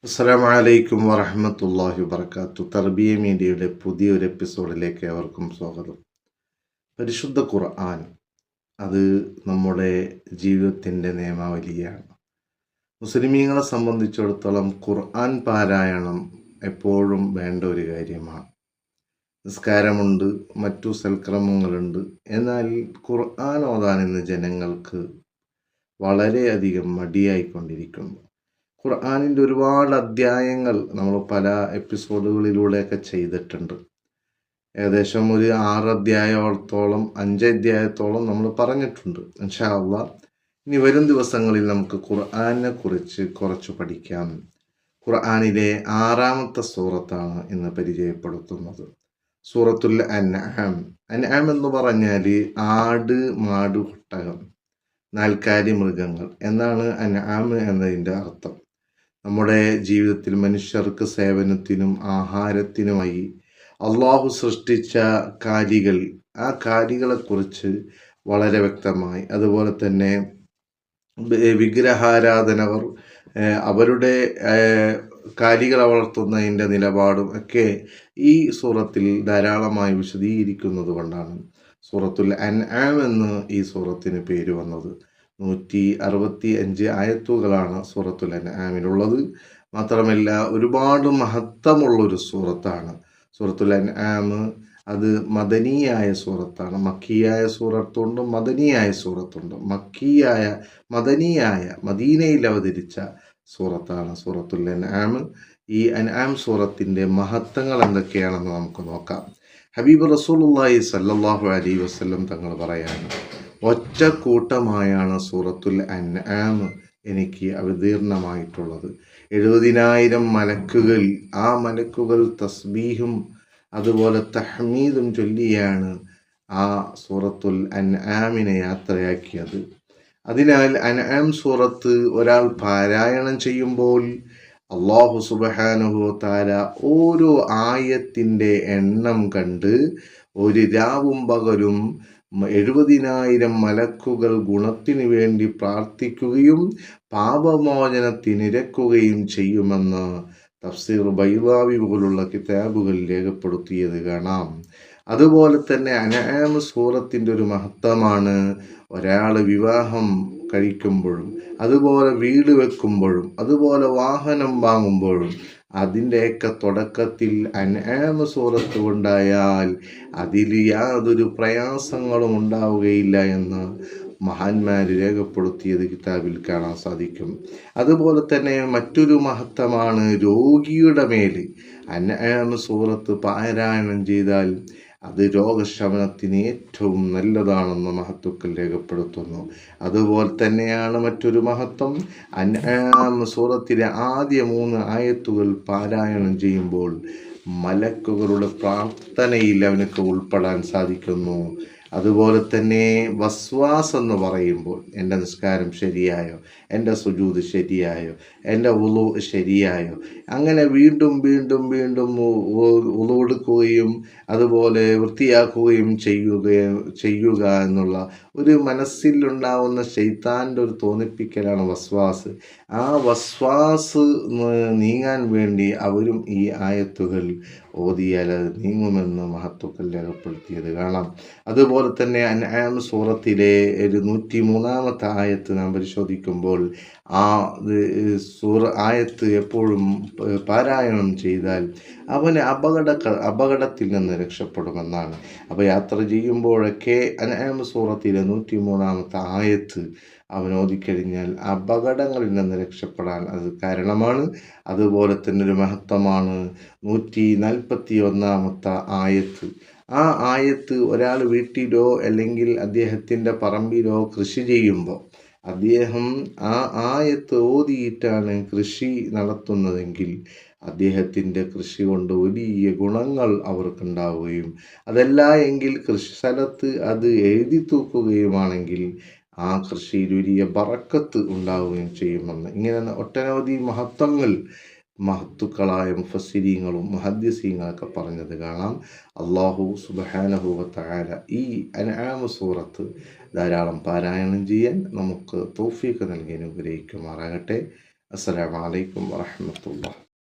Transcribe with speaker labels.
Speaker 1: അസ്സലാമു അലൈക്കും വറഹ്മത്തുള്ളാഹി വബറകാത്തു. തർബിയ മീഡിയയുടെ പുതിയൊരു എപ്പിസോഡിലേക്ക് ഏവർക്കും സ്വാഗതം. പരിശുദ്ധ ഖുർആൻ അത് നമ്മുടെ ജീവിതത്തിൻ്റെ നിയമാവലിയാണ്. മുസ്ലിമീങ്ങളെ സംബന്ധിച്ചിടത്തോളം ഖുർആൻ പാരായണം എപ്പോഴും വേണ്ട ഒരു കാര്യമാണ്. നിസ്കാരമുണ്ട്, മറ്റു സൽക്രമങ്ങളുണ്ട്. എന്നാൽ ഖുർആൻ ഓതാൻ ഇന്ന് ജനങ്ങൾക്ക് വളരെയധികം മടിയായിക്കൊണ്ടിരിക്കുന്നു. ഖുർആനിൻ്റെ ഒരുപാട് അധ്യായങ്ങൾ നമ്മൾ പല എപ്പിസോഡുകളിലൂടെയൊക്കെ ചെയ്തിട്ടുണ്ട്. ഏകദേശം ഒരു 6 അധ്യായത്തോളം 5 അധ്യായത്തോളം നമ്മൾ പറഞ്ഞിട്ടുണ്ട്. ഇൻഷാ അല്ലാഹ് ഇനി വരും ദിവസങ്ങളിൽ നമുക്ക് ഖുർആനെ കുറിച്ച് കുറച്ച് പഠിക്കാം. ഖുർആനിലെ 6ാമത്തെ സൂറത്താണ് ഇന്ന് പരിചയപ്പെടുത്തുന്നത്. സൂറത്തുൽ അൻആം. അൻആം എന്ന് പറഞ്ഞാൽ ആട്, മാട്, ഒട്ടകം, നാൽക്കാലി മൃഗങ്ങൾ എന്നാണ് അൻആം എന്നതിൻ്റെ അർത്ഥം. നമ്മുടെ ജീവിതത്തിൽ മനുഷ്യർക്ക് സേവനത്തിനും ആഹാരത്തിനുമായി അള്ളാഹു സൃഷ്ടിച്ച കാലികൾ, ആ കാലികളെക്കുറിച്ച് വളരെ വ്യക്തമായി, അതുപോലെ തന്നെ വിഗ്രഹാരാധനവർ അവരുടെ കാലികളെ വളർത്തുന്നതിൻ്റെ നിലപാടും ഒക്കെ ഈ സൂറത്തിൽ ധാരാളമായി വിശദീകരിക്കുന്നത് കൊണ്ടാണ് സൂറത്തുൽ അൻആം എന്ന് ഈ സൂറത്തിന് പേര് വന്നത്. 165 ആയത്തുകളാണ് സൂറത്തുൽ അൻആമിലുള്ളത്. മാത്രമല്ല ഒരുപാട് മഹത്വമുള്ളൊരു സൂറത്താണ് സൂറത്തുൽ അൻആം. അത് മദനിയായ സൂറത്താണ്. മക്കിയായ സൂറത്തുണ്ട്, മദനിയായ സൂറത്തുണ്ട്. മദനിയായ മദീനയിൽ അവതരിച്ച സൂറത്താണ് സൂറത്തുൽ അൻആം. ഈ അൻആം സൂറത്തിൻ്റെ മഹത്വങ്ങൾ എന്തൊക്കെയാണെന്ന് നമുക്ക് നോക്കാം. ഹബീബ് റസൂലുള്ളാഹി സ്വല്ലല്ലാഹു അലൈഹി വസല്ലം തങ്ങൾ പറയാണ്, ഒറ്റ കൂട്ടമായാണ് സൂറത്തുൽ അൻആം എനിക്ക് അവതീർണമായിട്ടുള്ളത്. 70,000 മലക്കുകൾ, ആ മലക്കുകൾ തസ്ബീഹും അതുപോലെ തഹ്മീദും ചൊല്ലിയാണ് ആ സൂറത്തുൽ അൻആമിനെ യാത്രയാക്കിയത്. അതിനാൽ അൻആം സൂറത്ത് ഒരാൾ പാരായണം ചെയ്യുമ്പോൾ അല്ലാഹു സുബ്ഹാനഹു വ തആല ഓരോ ആയത്തിൻ്റെ എണ്ണം കണ്ട് ഒരു രാവും പകലും 70,000 മലക്കുകൾ ഗുണത്തിനു വേണ്ടി പ്രാർത്ഥിക്കുകയും പാപമോചനത്തിനിരക്കുകയും ചെയ്യുമെന്ന് തഫ്സീർ ബൈളാവി പോലുള്ള കിതാബുകൾ രേഖപ്പെടുത്തിയത് കാണാം. അതുപോലെ തന്നെ അൻആം സൂറത്തിൻ്റെ ഒരു മഹത്വമാണ് ഒരാൾ വിവാഹം കഴിക്കുമ്പോഴും അതുപോലെ വീട് വെക്കുമ്പോഴും അതുപോലെ വാഹനം വാങ്ങുമ്പോഴും അതിൻ്റെയൊക്കെ തുടക്കത്തിൽ അൻആം സൂറത്ത് ഉണ്ടായാൽ അതിൽ യാതൊരു പ്രയാസങ്ങളും ഉണ്ടാവുകയില്ല എന്ന് മഹാന്മാർ രേഖപ്പെടുത്തിയത് കിതാബിൽ കാണാൻ സാധിക്കും. അതുപോലെ തന്നെ മറ്റൊരു മഹത്വമാണ് രോഗിയുടെ മേൽ അൻആം സൂറത്ത് പാരായണം ചെയ്താൽ അത് രോഗശമനത്തിന് ഏറ്റവും നല്ലതാണെന്ന് മഹത്തുക്കൾ രേഖപ്പെടുത്തുന്നു. അതുപോലെ തന്നെയാണ് മറ്റൊരു മഹത്വം, അൻആം സൂറത്തിലെ ആദ്യ 3 ആയത്തുകൾ പാരായണം ചെയ്യുമ്പോൾ മലക്കുകളുടെ പ്രാർത്ഥനയിൽ അവനക്ക് ഉൾപ്പെടാൻ സാധിക്കുന്നു. അതുപോലെ തന്നെ വസ്വാസ് എന്ന് പറയുമ്പോൾ എൻ്റെ നിസ്കാരം ശരിയായോ, എൻ്റെ സുജൂദ് ശരിയായോ, എൻ്റെ വുളു ശരിയായോ, അങ്ങനെ വീണ്ടും വീണ്ടും വീണ്ടും വുളു എടുക്കുകയും അതുപോലെ വൃത്തിയാക്കുകയും ചെയ്യുക എന്നുള്ള ഒരു മനസ്സിലുണ്ടാവുന്ന ശൈത്താൻ്റെ ഒരു തോന്നിപ്പിക്കലാണ് വസ്വാസ്. ആ വസ്വാസ് നീങ്ങാൻ വേണ്ടി അവരും ഈ ആയത്തുകൾ ഓതിയാൽ അത് നീങ്ങുമെന്ന് മഹത്തുക്കൾ രേഖപ്പെടുത്തിയത് കാണാം. അതുപോലെ തന്നെ അൻആം സൂറത്തിലെ 103ാമത്തെ ആയത്ത് നാം പരിശോധിക്കുമ്പോൾ ആ ആയത്ത് എപ്പോഴും പാരായണം ചെയ്താൽ അവന് അപകടത്തിൽ നിന്ന് രക്ഷപ്പെടുമെന്നാണ്. അപ്പോൾ യാത്ര ചെയ്യുമ്പോഴൊക്കെ അൻആം സൂറത്തിലെ 103ാമത്തെ ആയത്ത് അവൻ ഓതിക്കഴിഞ്ഞാൽ അപകടങ്ങളിൽ നിന്ന് രക്ഷപ്പെടാൻ അത് കാരണമാണ്. അതുപോലെ തന്നെ ഒരു മഹത്വമാണ് 141ാമത്തെ ആയത്ത്. ആ ആയത്ത് ഒരാൾ വീട്ടിലോ അല്ലെങ്കിൽ അദ്ദേഹത്തിൻ്റെ പറമ്പിലോ കൃഷി ചെയ്യുമ്പോൾ അദ്ദേഹം ആ ആയത്ത് ഓതിയിട്ടാണ് കൃഷി നടത്തുന്നതെങ്കിൽ അദ്ദേഹത്തിൻ്റെ കൃഷി കൊണ്ട് വലിയ ഗുണങ്ങൾ അവർക്കുണ്ടാവുകയും അതല്ല എങ്കിൽ കൃഷി സ്ഥലത്ത് അത് എഴുതി തൂക്കുകയുമാണെങ്കിൽ ആ കൃഷിയിൽ വലിയ ബറക്കത്ത് ഉണ്ടാവുകയും ചെയ്യുമെന്ന്. ഇങ്ങനെ ഒട്ടനവധി മഹത്തുക്കളായ മുഫസ്സിരീങ്ങളും മുഹദ്ദിസീങ്ങളൊക്കെ പറഞ്ഞത് കാണാം. അല്ലാഹു സുബ്ഹാനഹു വ തആല ഈ അൻആം സൂറത്ത് ധാരാളം പാരായണം ചെയ്യാൻ നമുക്ക് തൗഫീഖ് നൽകി അനുഗ്രഹിക്കുമാറാകട്ടെ. അസ്സലാമു അലൈക്കും വറഹ്മത്തുള്ളാഹി.